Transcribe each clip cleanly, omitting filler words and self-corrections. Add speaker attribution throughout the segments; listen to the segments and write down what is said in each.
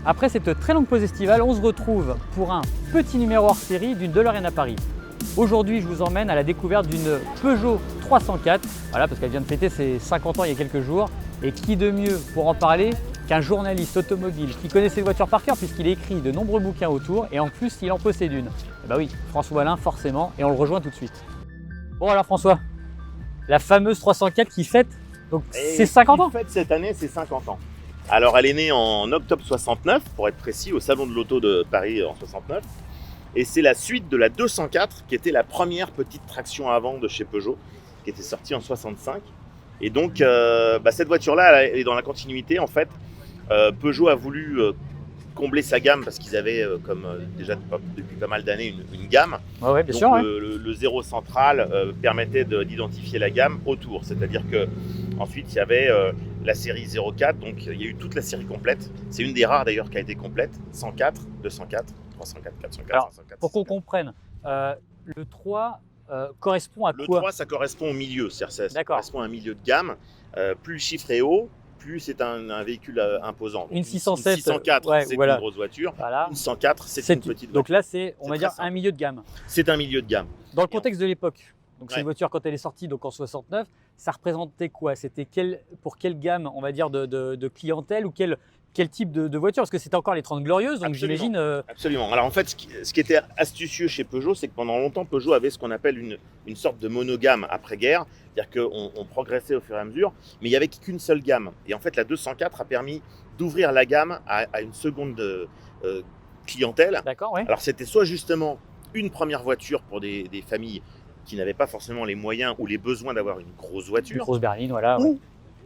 Speaker 1: Après cette très longue pause estivale, on se retrouve pour un petit numéro hors série d'une DeLorean à Paris. Aujourd'hui, je vous emmène à la découverte d'une Peugeot 304, voilà, parce qu'elle vient de fêter ses 50 ans il y a quelques jours. Et qui de mieux pour en parler qu'un journaliste automobile qui connaît ses voitures par cœur puisqu'il écrit de nombreux bouquins autour et en plus il en possède une. Et bah oui, François Alain forcément, et on le rejoint tout de suite. Bon alors François, la fameuse 304 qui fête donc ses 50 ans.
Speaker 2: Qui fête cette année ses 50 ans. Alors elle est née en octobre 69, pour être précis, au salon de l'auto de Paris en 69. Et c'est la suite de la 204 qui était la première petite traction avant de chez Peugeot, qui était sortie en 65. Et donc cette voiture-là, elle est dans la continuité en fait. Peugeot a voulu combler sa gamme parce qu'ils avaient, déjà depuis pas mal d'années, une gamme.
Speaker 1: Ouais, bien
Speaker 2: donc
Speaker 1: sûr.
Speaker 2: le zéro central permettait d'identifier la gamme autour. C'est-à-dire qu'ensuite il y avait la série 04, donc il y a eu toute la série complète. C'est une des rares d'ailleurs qui a été complète. 104, 204, 304, 404,
Speaker 1: Alors,
Speaker 2: 504.
Speaker 1: pour qu'on comprenne, le 3 correspond à
Speaker 2: Le
Speaker 1: quoi?
Speaker 2: 3, ça correspond au milieu, c'est-à-dire ça
Speaker 1: D'accord.
Speaker 2: correspond à un milieu de gamme. Plus le chiffre est haut, plus c'est un véhicule imposant.
Speaker 1: Une 607,
Speaker 2: 604,
Speaker 1: ouais,
Speaker 2: c'est
Speaker 1: voilà.
Speaker 2: une grosse voiture.
Speaker 1: Voilà.
Speaker 2: Une 104, c'est une petite
Speaker 1: Donc
Speaker 2: voiture.
Speaker 1: là, c'est, on
Speaker 2: C'est
Speaker 1: va
Speaker 2: très
Speaker 1: dire,
Speaker 2: simple.
Speaker 1: un milieu de gamme.
Speaker 2: C'est un milieu de gamme.
Speaker 1: Dans le contexte de l'époque, donc
Speaker 2: Ouais.
Speaker 1: cette voiture, quand elle est sortie donc en 69, ça représentait quoi? C'était pour quelle gamme, on va dire, de clientèle ou quel type de voiture? Parce que c'était encore les 30 Glorieuses, donc
Speaker 2: Absolument.
Speaker 1: j'imagine…
Speaker 2: Absolument. Alors en fait, ce qui était astucieux chez Peugeot, c'est que pendant longtemps, Peugeot avait ce qu'on appelle une sorte de monogame après-guerre. C'est-à-dire qu'on progressait au fur et à mesure, mais il n'y avait qu'une seule gamme. Et en fait, la 204 a permis d'ouvrir la gamme à une seconde clientèle.
Speaker 1: D'accord, oui.
Speaker 2: Alors c'était soit justement une première voiture pour des familles qui n'avaient pas forcément les moyens ou les besoins d'avoir une grosse
Speaker 1: Une
Speaker 2: voiture,
Speaker 1: grosse berline, voilà.
Speaker 2: ou
Speaker 1: Ouais.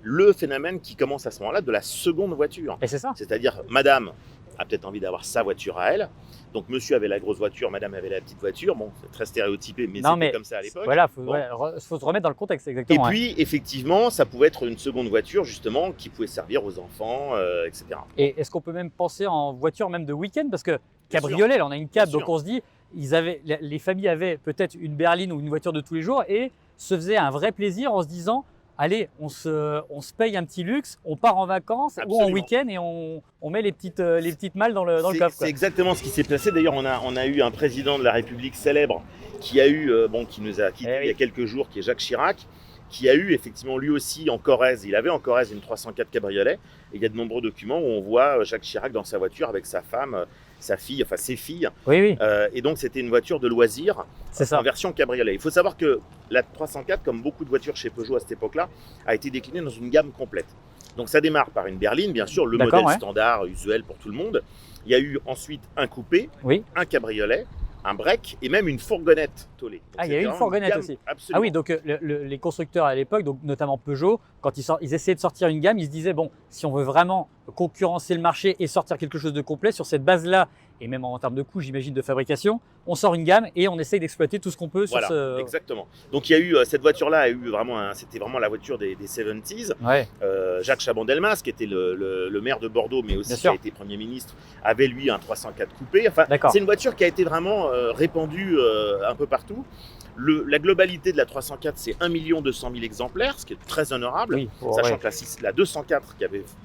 Speaker 2: le phénomène qui commence à ce moment-là de la seconde voiture.
Speaker 1: Et c'est ça.
Speaker 2: C'est-à-dire, madame a peut-être envie d'avoir sa voiture à elle. Donc, monsieur avait la grosse voiture, madame avait la petite voiture. Bon, c'est très stéréotypé, mais
Speaker 1: Non,
Speaker 2: c'était
Speaker 1: mais
Speaker 2: comme ça à l'époque.
Speaker 1: Voilà,
Speaker 2: Bon.
Speaker 1: faut se remettre dans le contexte,
Speaker 2: Et
Speaker 1: exactement.
Speaker 2: puis, effectivement, ça pouvait être une seconde voiture, justement, qui pouvait servir aux enfants, etc.
Speaker 1: Et est-ce qu'on peut même penser en voiture même de week-end? Parce que
Speaker 2: Bien
Speaker 1: cabriolet, là, on a une cab,
Speaker 2: Bien
Speaker 1: donc
Speaker 2: sûr.
Speaker 1: on se dit, les familles avaient peut-être une berline ou une voiture de tous les jours et se faisaient un vrai plaisir en se disant, allez, on se paye un petit luxe, on part en vacances ou en
Speaker 2: Absolument.
Speaker 1: week-end et on met les petites malles dans le coffre.
Speaker 2: C'est
Speaker 1: Quoi.
Speaker 2: exactement ce qui s'est passé. D'ailleurs, on a eu un président de la République célèbre qui a eu, qui nous a quittés il y a quelques jours, qui est Jacques Chirac, qui a eu effectivement lui aussi en Corrèze. Il avait en Corrèze une 304 cabriolet. Et il y a de nombreux documents où on voit Jacques Chirac dans sa voiture avec sa femme, sa fille, enfin ses filles.
Speaker 1: Oui, oui,
Speaker 2: Et donc c'était une voiture de loisir
Speaker 1: c'est ça.
Speaker 2: en version cabriolet. Il faut savoir que la 304, comme beaucoup de voitures chez Peugeot à cette époque-là, a été déclinée dans une gamme complète. Donc ça démarre par une berline, bien sûr, le
Speaker 1: D'accord,
Speaker 2: modèle
Speaker 1: ouais.
Speaker 2: standard, usuel pour tout le monde. Il y a eu ensuite un coupé,
Speaker 1: Oui.
Speaker 2: un cabriolet, un break et même une fourgonnette tolée. Donc,
Speaker 1: Ah, il y a eu
Speaker 2: c'était
Speaker 1: une
Speaker 2: vraiment
Speaker 1: fourgonnette
Speaker 2: gamme
Speaker 1: aussi.
Speaker 2: absolument.
Speaker 1: Ah oui, donc les constructeurs à l'époque, donc notamment Peugeot, quand ils essayaient de sortir une gamme, ils se disaient, bon, si on veut vraiment concurrencer le marché et sortir quelque chose de complet sur cette base-là, et même en termes de coût, j'imagine, de fabrication, on sort une gamme et on essaye d'exploiter tout ce qu'on peut
Speaker 2: Voilà,
Speaker 1: sur ce…
Speaker 2: exactement. Donc il y a eu cette voiture-là a eu vraiment, c'était vraiment la voiture des 70s.
Speaker 1: Ouais,
Speaker 2: Jacques Chaban-Delmas, qui était le maire de Bordeaux, mais aussi
Speaker 1: Bien
Speaker 2: qui
Speaker 1: sûr.
Speaker 2: a été Premier ministre, avait lui un 304 coupé. Enfin,
Speaker 1: D'accord.
Speaker 2: c'est une voiture qui a été vraiment répandue un peu partout. La globalité de la 304, c'est 1 200 000 exemplaires, ce qui est très honorable,
Speaker 1: oui,
Speaker 2: sachant
Speaker 1: ouais.
Speaker 2: que la 204,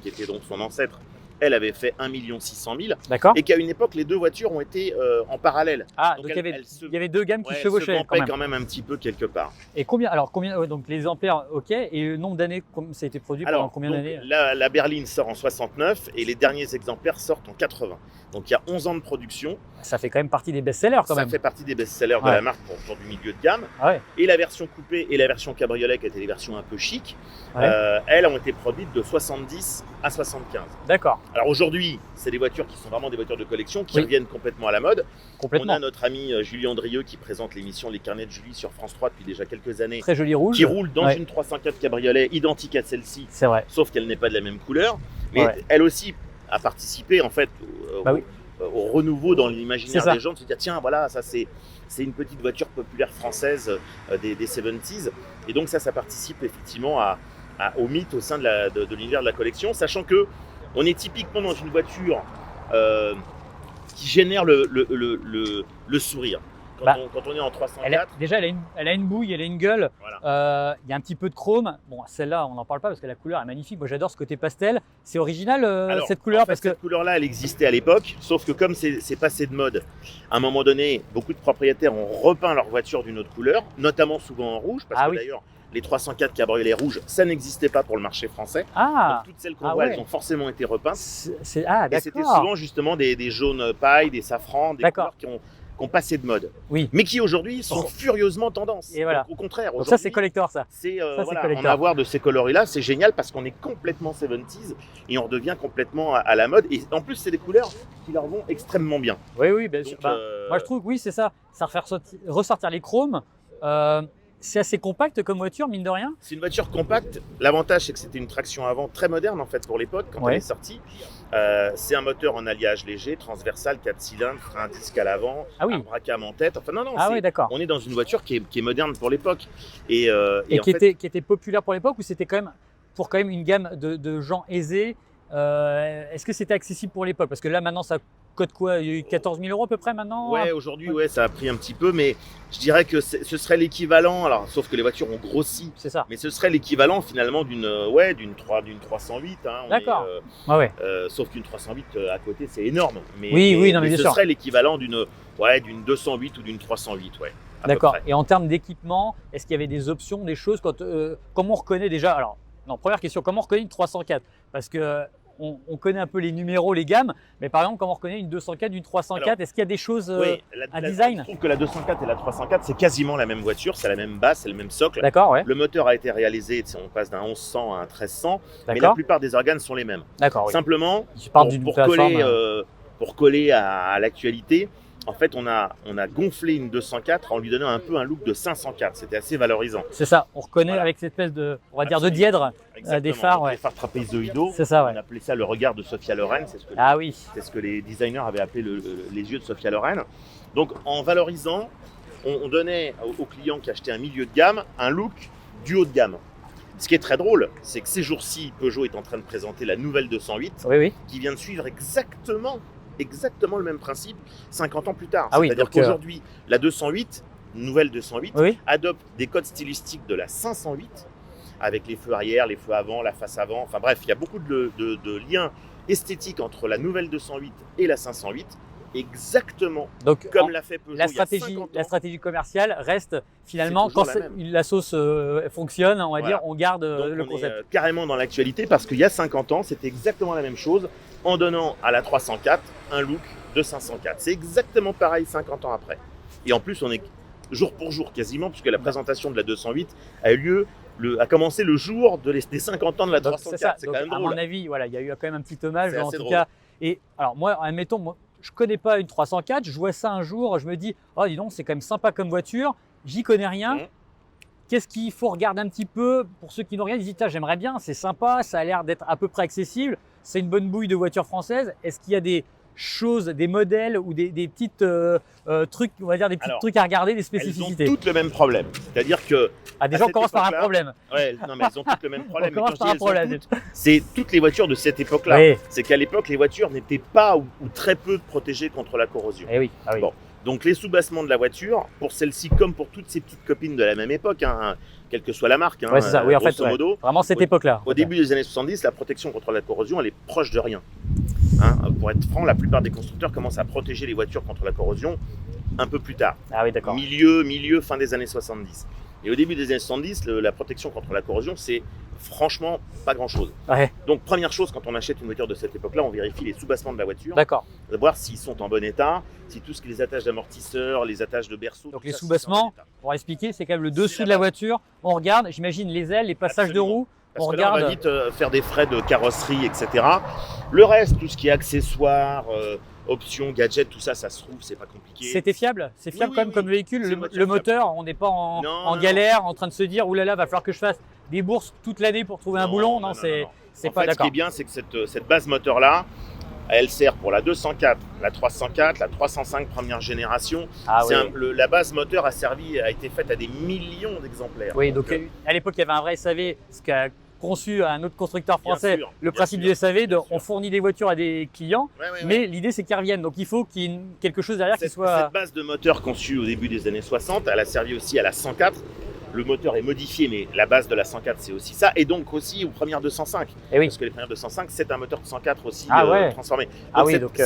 Speaker 2: qui était donc son ancêtre, elle avait fait 1 600 000,
Speaker 1: D'accord.
Speaker 2: et qu'à une époque, les deux voitures ont été en parallèle.
Speaker 1: Ah,
Speaker 2: donc
Speaker 1: donc
Speaker 2: elle-
Speaker 1: il
Speaker 2: elle se-
Speaker 1: y avait deux gammes qui
Speaker 2: Ouais, elle se
Speaker 1: chevauchaient
Speaker 2: campait
Speaker 1: quand même.
Speaker 2: un petit peu quelque part.
Speaker 1: Et combien, ouais, donc les exemplaires, ok, et le nombre d'années, ça a été produit pendant
Speaker 2: Alors,
Speaker 1: combien
Speaker 2: donc,
Speaker 1: d'années?
Speaker 2: la berline sort en 69 et les derniers exemplaires sortent en 80. Donc il y a 11 ans de production.
Speaker 1: Ça fait quand même partie des best-sellers quand
Speaker 2: Ça
Speaker 1: même.
Speaker 2: fait partie des best-sellers de
Speaker 1: Ouais.
Speaker 2: la marque pour du milieu de gamme.
Speaker 1: Ah ouais,
Speaker 2: Et la version coupée et la version cabriolet, qui étaient les versions un peu chic,
Speaker 1: Ouais.
Speaker 2: elles ont été produites de 70 à 75.
Speaker 1: d'accord,
Speaker 2: Alors aujourd'hui, c'est des voitures qui sont vraiment des voitures de collection, qui
Speaker 1: Oui.
Speaker 2: reviennent complètement à la mode. On
Speaker 1: complètement.
Speaker 2: a notre ami Julien Drieux qui présente l'émission Les Carnets de Julie sur France 3 depuis déjà quelques années,
Speaker 1: Très joli rouge.
Speaker 2: qui roule dans
Speaker 1: Ouais.
Speaker 2: une 304 cabriolet identique à celle-ci,
Speaker 1: C'est vrai.
Speaker 2: sauf qu'elle n'est pas de la même couleur. Mais
Speaker 1: Ouais.
Speaker 2: elle aussi a participé en fait
Speaker 1: Bah oui.
Speaker 2: au renouveau dans l'imaginaire
Speaker 1: C'est ça.
Speaker 2: des gens, de se dire tiens voilà, ça c'est une petite voiture populaire française des 70s. Et donc ça participe effectivement au mythe au sein de l'univers de la collection, sachant que on est typiquement dans une voiture qui génère le sourire. quand on est en 304.
Speaker 1: Déjà, elle a une bouille, elle a une gueule.
Speaker 2: Voilà.
Speaker 1: Il y a un petit peu de chrome. Bon, celle-là, on n'en parle pas parce que la couleur est magnifique. Moi, j'adore ce côté pastel. C'est original
Speaker 2: Alors,
Speaker 1: cette couleur
Speaker 2: en fait, cette couleur-là, elle existait à l'époque, sauf que comme c'est passé de mode, à un moment donné, beaucoup de propriétaires ont repeint leur voiture d'une autre couleur, notamment souvent en rouge, parce que d'ailleurs, les 304 cabriolets rouges, ça n'existait pas pour le marché français. Donc toutes celles qu'on voit, elles ont forcément été repeintes. Et c'était souvent justement des jaunes paille, des safrans, des couleurs qui ont passé de mode, mais qui aujourd'hui sont furieusement tendance.
Speaker 1: Et voilà.
Speaker 2: Donc, au contraire,
Speaker 1: donc ça c'est collector ça.
Speaker 2: En avoir de ces coloris-là, c'est génial parce qu'on est complètement 70s et on redevient complètement à la mode. Et en plus, c'est des couleurs qui leur vont extrêmement bien.
Speaker 1: Oui, bien sûr. Moi je trouve que c'est ça. Ça fait ressortir les chromes. C'est assez compact comme voiture, mine de rien.
Speaker 2: C'est une voiture compacte. L'avantage, c'est que c'était une traction avant très moderne en fait pour l'époque quand elle est sortie. C'est un moteur en alliage léger, transversal, 4 cylindres, frein à disque à l'avant, un bracam en tête. Enfin on est dans une voiture qui est moderne pour l'époque. Et
Speaker 1: qui était populaire pour l'époque ou c'était quand même une gamme de gens aisés. Est-ce que c'était accessible pour l'époque? Parce que là maintenant ça coûte quoi? Il y a eu 14 000 € à peu près maintenant?
Speaker 2: Ouais, aujourd'hui ça a pris un petit peu, mais je dirais que ce serait l'équivalent, alors sauf que les voitures ont grossi,
Speaker 1: c'est ça.
Speaker 2: Mais ce serait l'équivalent finalement d'une 308.
Speaker 1: D'accord.
Speaker 2: Sauf qu'une 308 à côté c'est énorme. Mais,
Speaker 1: mais
Speaker 2: ce serait l'équivalent d'une 208 ou d'une 308.
Speaker 1: D'accord. Et en termes d'équipement, est-ce qu'il y avait des options, des choses comment on reconnaît déjà? Alors, non, première question, comment on reconnaît une 304? Parce que on connaît un peu les numéros, les gammes, mais par exemple, comment on reconnaît une 204 d'une 304? Est-ce qu'il y a des choses à design?
Speaker 2: Je trouve que la 204 et la 304, c'est quasiment la même voiture, c'est la même base, c'est le même socle.
Speaker 1: D'accord,
Speaker 2: Le moteur a été réalisé, on passe d'un 1100 à un 1300, mais la plupart des organes sont les mêmes.
Speaker 1: D'accord.
Speaker 2: Simplement, pour coller à l'actualité, en fait, on a gonflé une 204 en lui donnant un peu un look de 504. C'était assez valorisant.
Speaker 1: C'est ça, on reconnaît avec cette espèce de, on va dire, de dièdre des phares.
Speaker 2: Des phares trapézoïdaux.
Speaker 1: C'est ça,
Speaker 2: On appelait ça le regard de Sophia Loren. C'est ce que les designers avaient appelé les yeux de Sophia Loren. Donc, en valorisant, on donnait aux clients qui achetaient un milieu de gamme un look du haut de gamme. Ce qui est très drôle, c'est que ces jours-ci, Peugeot est en train de présenter la nouvelle 208 qui vient de suivre exactement le même principe 50 ans plus tard. C'est-à-dire qu'aujourd'hui, la 208, nouvelle 208, adopte des codes stylistiques de la 508 avec les feux arrière, les feux avant, la face avant. Enfin bref, il y a beaucoup de liens esthétiques entre la nouvelle 208 et la 508. Exactement comme l'a fait Peugeot il y a 50 ans.
Speaker 1: La stratégie commerciale reste finalement, quand la sauce fonctionne, on va dire, on garde le concept.
Speaker 2: On est carrément dans l'actualité parce qu'il y a 50 ans, c'était exactement la même chose en donnant à la 304 un look de 504. C'est exactement pareil 50 ans après. Et en plus, on est jour pour jour quasiment, puisque la présentation de la 208 a eu lieu a commencé le jour des 50 ans de la 304. C'est quand même drôle.
Speaker 1: À mon avis, il y a eu quand même un petit hommage en tout cas. Et alors moi, admettons, je connais pas une 304, je vois ça un jour, je me dis, oh dis donc, c'est quand même sympa comme voiture, j'y connais rien. Qu'est-ce qu'il faut regarder un petit peu pour ceux qui n'ont rien? Ils disent, j'aimerais bien, c'est sympa, ça a l'air d'être à peu près accessible, c'est une bonne bouille de voiture française. Est-ce qu'il y a des choses, des modèles ou des petites trucs, on va dire des petits trucs à regarder, des spécificités?
Speaker 2: Elles ont toutes le même problème, c'est-à-dire que
Speaker 1: déjà on commence par un problème.
Speaker 2: Mais elles ont toutes le même problème.
Speaker 1: On commence par un problème.
Speaker 2: C'est toutes les voitures de cette époque-là. C'est qu'à l'époque, les voitures n'étaient pas ou très peu protégées contre la corrosion. Bon. Donc les soubassements de la voiture, pour celle-ci comme pour toutes ces petites copines de la même époque, quelle que soit la marque,
Speaker 1: c'est ça. Oui, en fait,
Speaker 2: modo,
Speaker 1: vraiment cette époque-là.
Speaker 2: Au début des années 70, la protection contre la corrosion, elle est proche de rien. Pour être franc, la plupart des constructeurs commencent à protéger les voitures contre la corrosion un peu plus tard.
Speaker 1: D'accord.
Speaker 2: Milieu, fin des années 70. Et au début des années 70, la protection contre la corrosion, c'est franchement pas grand-chose. Donc première chose, quand on achète une voiture de cette époque-là, on vérifie les soubassements de la voiture.
Speaker 1: D'accord.
Speaker 2: Voir s'ils sont en bon état, si tout ce qui est les attaches d'amortisseurs, les attaches de berceau.
Speaker 1: Donc les soubassements, pour expliquer, c'est quand même le dessous de la voiture. On regarde, j'imagine les ailes, les passages de roues.
Speaker 2: Parce que là, on va vite faire des frais de carrosserie, etc. Le reste, tout ce qui est accessoires, options, gadgets, tout ça, ça se trouve, c'est pas compliqué.
Speaker 1: C'était fiable? C'est fiable quand même comme véhicule? Le moteur, on n'est pas en galère, en train de se dire, oulala, va falloir que je fasse des bourses toute l'année pour trouver un boulon? Non, c'est pas d'accord.
Speaker 2: Ce qui est bien, c'est que cette base moteur-là, elle sert pour la 204, la 304, la 305 première génération. La base moteur a été faite à des millions d'exemplaires.
Speaker 1: Oui, donc à l'époque, il y avait un vrai SAV, ce qui a conçu à un autre constructeur
Speaker 2: Bien
Speaker 1: français
Speaker 2: sûr,
Speaker 1: le
Speaker 2: bien
Speaker 1: principe
Speaker 2: sûr,
Speaker 1: du SAV,
Speaker 2: bien sûr.
Speaker 1: on fournit des voitures à des clients,
Speaker 2: Ouais.
Speaker 1: mais l'idée c'est qu'ils reviennent. Donc il faut qu'il y ait quelque chose derrière qui
Speaker 2: Cette
Speaker 1: soit.
Speaker 2: base de moteur conçue au début des années 60, elle a servi aussi à la 104. Le moteur est modifié, mais la base de la 104, c'est aussi ça. Et donc aussi aux premières 205.
Speaker 1: Eh oui.
Speaker 2: Parce que les premières 205, c'est un moteur 104 aussi
Speaker 1: Ah ouais.
Speaker 2: transformé. Donc
Speaker 1: Ah oui, donc,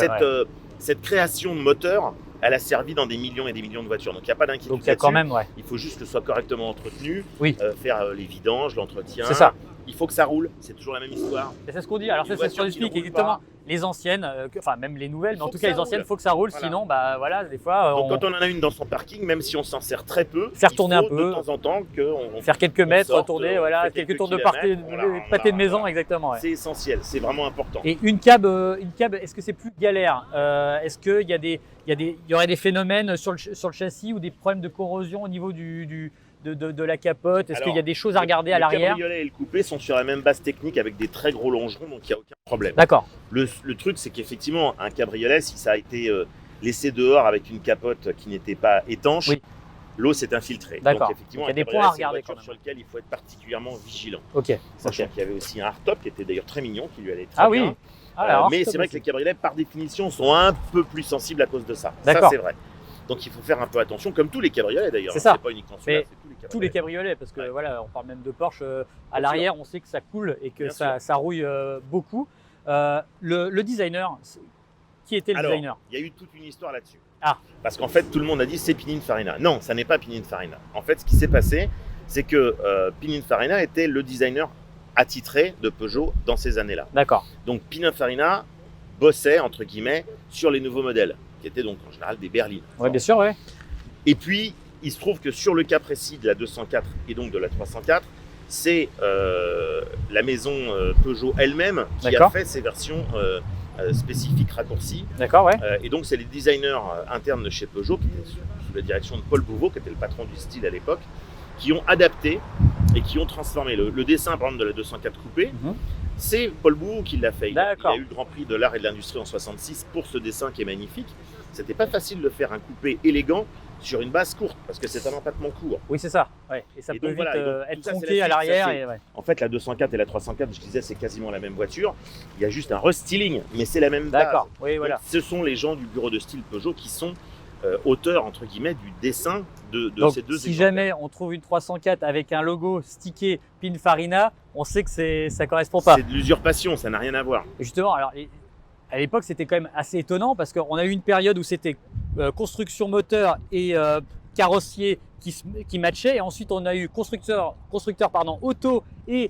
Speaker 2: cette création de moteur, elle a servi dans des millions et des millions de voitures. Donc il n'y a pas d'inquiétude.
Speaker 1: Donc il y a quand
Speaker 2: là-dessus.
Speaker 1: même, ouais.
Speaker 2: Il faut juste que ce soit correctement entretenu,
Speaker 1: Oui.
Speaker 2: Faire les vidanges, l'entretien.
Speaker 1: C'est ça.
Speaker 2: Il faut que ça roule, c'est toujours la même histoire.
Speaker 1: Et c'est ce qu'on dit. Alors
Speaker 2: Une
Speaker 1: ça, c'est ce qu'on
Speaker 2: voiture qui ne
Speaker 1: explique
Speaker 2: roule
Speaker 1: exactement.
Speaker 2: pas.
Speaker 1: Les anciennes, enfin même les nouvelles, mais en
Speaker 2: Faut
Speaker 1: tout
Speaker 2: que
Speaker 1: cas
Speaker 2: ça
Speaker 1: les anciennes, il
Speaker 2: roule.
Speaker 1: faut que ça roule.
Speaker 2: Voilà.
Speaker 1: Sinon, bah voilà, des fois,
Speaker 2: Donc quand on en a une dans son parking, même si on s'en sert très peu,
Speaker 1: Faire
Speaker 2: il
Speaker 1: tourner
Speaker 2: faut
Speaker 1: un peu.
Speaker 2: de temps en temps qu'on
Speaker 1: faire quelques mètres,
Speaker 2: sorte,
Speaker 1: retourner,
Speaker 2: on
Speaker 1: voilà,
Speaker 2: fait
Speaker 1: quelques
Speaker 2: quelques
Speaker 1: tours de
Speaker 2: kilomètres, voilà,
Speaker 1: pâté de maison,
Speaker 2: voilà.
Speaker 1: exactement. Ouais.
Speaker 2: C'est essentiel, c'est vraiment important.
Speaker 1: Et une cab, est-ce que c'est plus galère Est-ce qu'il y a il y aurait des phénomènes sur le châssis ou des problèmes de corrosion au niveau de la capote? Est-ce qu'il y a des choses à regarder à l'arrière?
Speaker 2: Le cabriolet et le coupé sont sur la même base technique avec des très gros longerons, donc il n'y a aucun problème.
Speaker 1: D'accord.
Speaker 2: Le truc, c'est qu'effectivement, un cabriolet, si ça a été laissé dehors avec une capote qui n'était pas étanche,
Speaker 1: Oui.
Speaker 2: l'eau s'est infiltrée.
Speaker 1: D'accord.
Speaker 2: Donc effectivement,
Speaker 1: Donc, il y a
Speaker 2: un
Speaker 1: des points
Speaker 2: cabriolet,
Speaker 1: à
Speaker 2: c'est une
Speaker 1: regarder
Speaker 2: voiture
Speaker 1: quand même.
Speaker 2: sur lequel il faut être particulièrement vigilant.
Speaker 1: Ok.
Speaker 2: Sachant
Speaker 1: Ok.
Speaker 2: qu'il y avait aussi un hardtop qui était d'ailleurs très mignon, qui lui allait très
Speaker 1: Ah
Speaker 2: bien.
Speaker 1: oui. Ah, alors,
Speaker 2: Mais
Speaker 1: stop
Speaker 2: c'est vrai
Speaker 1: aussi.
Speaker 2: que les cabriolets, par définition, sont un peu plus sensibles à cause de ça. Ça,
Speaker 1: D'accord.
Speaker 2: c'est vrai. Donc il faut faire un peu attention, comme tous les cabriolets d'ailleurs.
Speaker 1: C'est ça.
Speaker 2: C'est pas uniquement celui-là,
Speaker 1: Mais
Speaker 2: c'est
Speaker 1: tous les cabriolets, parce que
Speaker 2: Ouais.
Speaker 1: voilà, on parle même de Porsche. À
Speaker 2: Bien
Speaker 1: l'arrière, on sait que ça coule et que
Speaker 2: Bien
Speaker 1: ça rouille beaucoup. Le designer, qui était le
Speaker 2: Alors,
Speaker 1: designer?
Speaker 2: il y a eu toute une histoire là-dessus.
Speaker 1: Ah.
Speaker 2: Parce qu'en fait, tout le monde a dit c'est Pininfarina. Non, ça n'est pas Pininfarina. En fait, ce qui s'est passé, c'est que Pininfarina était le designer attitré de Peugeot dans ces années-là.
Speaker 1: D'accord.
Speaker 2: Donc Pininfarina bossait, entre guillemets, sur les nouveaux modèles, qui étaient donc en général des berlines.
Speaker 1: Oui, bien sûr, ouais.
Speaker 2: Et puis, il se trouve que sur le cas précis de la 204 et donc de la 304, c'est la maison Peugeot elle-même qui a
Speaker 1: D'accord.
Speaker 2: fait ces versions spécifiques raccourcies.
Speaker 1: D'accord, ouais.
Speaker 2: Et donc, c'est les designers internes de chez Peugeot, qui étaient sous la direction de Paul Bouveau, qui était le patron du style à l'époque, qui ont adapté et qui ont transformé le dessin, par exemple, de la 204 coupé.
Speaker 1: Mhm.
Speaker 2: C'est Paul Bouveau qui l'a fait. Il a
Speaker 1: D'accord.
Speaker 2: eu le Grand Prix de l'art et de l'industrie en 66 pour ce dessin qui est magnifique. C'était pas facile de faire un coupé élégant sur une base courte, parce que c'est un empattement court.
Speaker 1: Oui, c'est ça. Ouais. Et ça
Speaker 2: Et
Speaker 1: peut
Speaker 2: donc,
Speaker 1: vite
Speaker 2: voilà, et donc,
Speaker 1: être
Speaker 2: tout ça, c'est
Speaker 1: tronqué
Speaker 2: la
Speaker 1: à
Speaker 2: suite,
Speaker 1: l'arrière.
Speaker 2: ça,
Speaker 1: Et, ouais.
Speaker 2: En fait, la 204 et la 304, je disais, c'est quasiment la même voiture. Il y a juste un restyling, mais c'est la même base.
Speaker 1: D'accord. Oui, voilà.
Speaker 2: Donc, ce sont les gens du bureau de style Peugeot qui sont auteurs, entre guillemets, du dessin de
Speaker 1: Donc,
Speaker 2: ces deux
Speaker 1: si
Speaker 2: exemplaires.
Speaker 1: jamais on trouve une 304 avec un logo stické Pininfarina, on sait que ça correspond pas.
Speaker 2: C'est de l'usurpation, ça n'a rien à voir.
Speaker 1: Et justement, alors, à l'époque, c'était quand même assez étonnant parce qu'on a eu une période où c'était construction moteur et carrossier qui matchaient. Et ensuite, on a eu constructeur auto et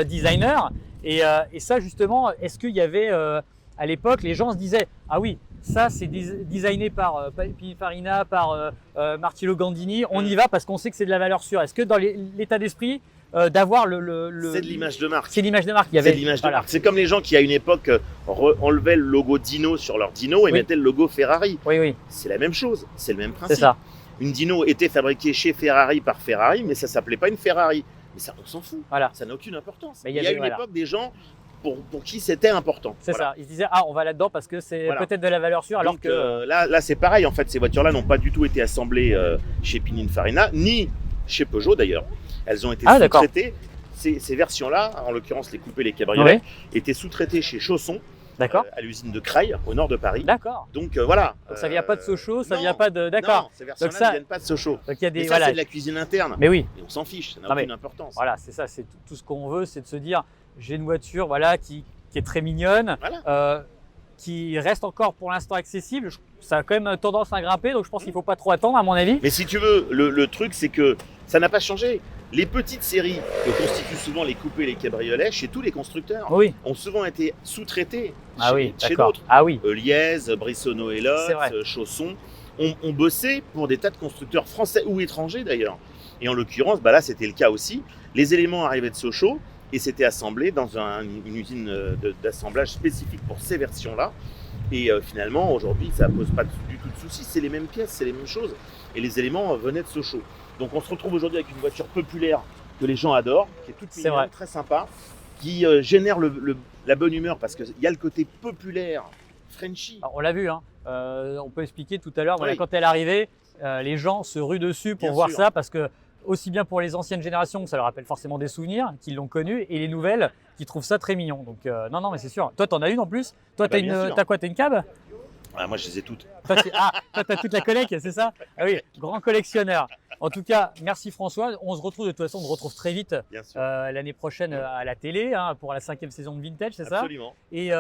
Speaker 1: designer. Et ça, justement, est-ce qu'il y avait, à l'époque, les gens se disaient « Ah oui, ça, c'est designé par Pininfarina, par Marcello Gandini. On y va parce qu'on sait que c'est de la valeur sûre. » Est-ce que dans l'état d'esprit d'avoir
Speaker 2: C'est de l'image de marque.
Speaker 1: C'est l'image de marque. Il y avait,
Speaker 2: C'est de l'image de
Speaker 1: voilà.
Speaker 2: marque. C'est comme les gens qui, à une époque, enlevaient le logo Dino sur leur Dino et
Speaker 1: Oui.
Speaker 2: mettaient le logo Ferrari.
Speaker 1: Oui, oui,
Speaker 2: C'est la même chose, c'est le même
Speaker 1: c'est
Speaker 2: principe.
Speaker 1: ça.
Speaker 2: Une Dino était fabriquée chez Ferrari par Ferrari, mais ça s'appelait pas une Ferrari. Mais ça, on s'en fout.
Speaker 1: Voilà.
Speaker 2: Ça n'a aucune importance.
Speaker 1: Mais
Speaker 2: Il y a une
Speaker 1: voilà.
Speaker 2: époque des gens pour qui c'était important.
Speaker 1: C'est
Speaker 2: Voilà.
Speaker 1: ça. Ils se disaient ah on va là-dedans parce que c'est
Speaker 2: Voilà.
Speaker 1: peut-être de la valeur sûre alors
Speaker 2: Donc,
Speaker 1: que
Speaker 2: là c'est pareil. En fait, ces voitures-là n'ont pas du tout été assemblées chez Pininfarina, ni chez Peugeot d'ailleurs. Elles ont été
Speaker 1: Ah, d'accord.
Speaker 2: sous-traitées. Ces versions-là, en l'occurrence les coupés, les cabriolets,
Speaker 1: Ouais.
Speaker 2: étaient sous-traitées chez Chausson,
Speaker 1: d'accord,
Speaker 2: à l'usine de Creil, au nord de Paris.
Speaker 1: d'accord.
Speaker 2: Donc voilà.
Speaker 1: Donc ça vient pas de Sochaux, ça
Speaker 2: non,
Speaker 1: vient pas de d'accord.
Speaker 2: Non, ces versions-là
Speaker 1: ça-
Speaker 2: ne viennent pas de Sochaux.
Speaker 1: Donc il y a
Speaker 2: Mais
Speaker 1: des
Speaker 2: ça,
Speaker 1: voilà.
Speaker 2: c'est de la cuisine interne.
Speaker 1: Mais oui,
Speaker 2: Et on s'en fiche, ça n'a
Speaker 1: Non, mais
Speaker 2: aucune importance.
Speaker 1: voilà, c'est ça, c'est tout ce qu'on veut, c'est de se dire j'ai une voiture voilà qui est très mignonne,
Speaker 2: Voilà.
Speaker 1: qui reste encore pour l'instant accessible. Ça a quand même tendance à grimper, donc je pense qu'il faut pas trop attendre à mon avis.
Speaker 2: Mais si tu veux, le truc, c'est que ça n'a pas changé. Les petites séries que constituent souvent les coupés et les cabriolets chez tous les constructeurs
Speaker 1: Oui.
Speaker 2: ont souvent été sous-traités
Speaker 1: Ah oui,
Speaker 2: chez
Speaker 1: d'accord.
Speaker 2: d'autres.
Speaker 1: Ah oui.
Speaker 2: Liez, Brissonneau et
Speaker 1: C'est vrai.
Speaker 2: Lotz, Chausson ont bossé pour des tas de constructeurs français ou étrangers d'ailleurs. Et en l'occurrence, bah là c'était le cas aussi. Les éléments arrivaient de Sochaux et c'était assemblé dans une usine d'assemblage spécifique pour ces versions-là. Et finalement, aujourd'hui, ça ne pose pas du tout de soucis. C'est les mêmes pièces, c'est les mêmes choses. Et les éléments venaient de Sochaux. Donc on se retrouve aujourd'hui avec une voiture populaire que les gens adorent, qui est toute
Speaker 1: C'est vrai.
Speaker 2: mignonne, très sympa, qui génère la bonne humeur parce qu'il y a le côté populaire, Frenchy.
Speaker 1: Alors, on l'a vu, hein. On peut expliquer tout à l'heure. Voilà,
Speaker 2: Oui.
Speaker 1: quand elle est arrivée, les gens se ruent dessus pour
Speaker 2: Bien
Speaker 1: voir
Speaker 2: sûr.
Speaker 1: ça parce que aussi bien pour les anciennes générations, ça leur rappelle forcément des souvenirs, qui l'ont connu, et les nouvelles, qui trouvent ça très mignon. Donc non, mais c'est sûr. Toi, t'en as une en plus. Toi, t'as quoi? T'as une cab?
Speaker 2: Ah, moi, je les ai toutes.
Speaker 1: Toi, t'as toute la collecte, c'est ça? Ah oui, grand collectionneur. En tout cas, merci François. On se retrouve de toute façon, on se retrouve très vite l'année prochaine à la télé pour la 5e saison de Vintage, c'est ça?
Speaker 2: Absolument.
Speaker 1: Et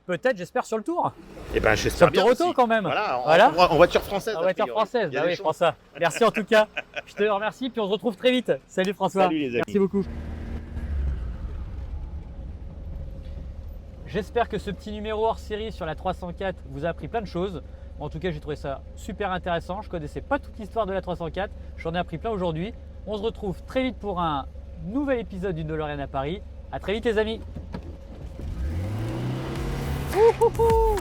Speaker 1: peut-être, j'espère, sur le tour.
Speaker 2: Et ben, j'espère bien
Speaker 1: Sur le Tour
Speaker 2: aussi.
Speaker 1: Auto quand même.
Speaker 2: Voilà, en voiture française.
Speaker 1: En voiture française, bah oui, je pense ça. Merci en tout cas. Je te remercie, puis on se retrouve très vite. Salut François.
Speaker 2: Salut les amis.
Speaker 1: Merci beaucoup. J'espère que ce petit numéro hors série sur la 304 vous a appris plein de choses. En tout cas, j'ai trouvé ça super intéressant. Je ne connaissais pas toute l'histoire de la 304. J'en ai appris plein aujourd'hui. On se retrouve très vite pour un nouvel épisode d'une DeLorean à Paris. À très vite les amis. Ouhouhou.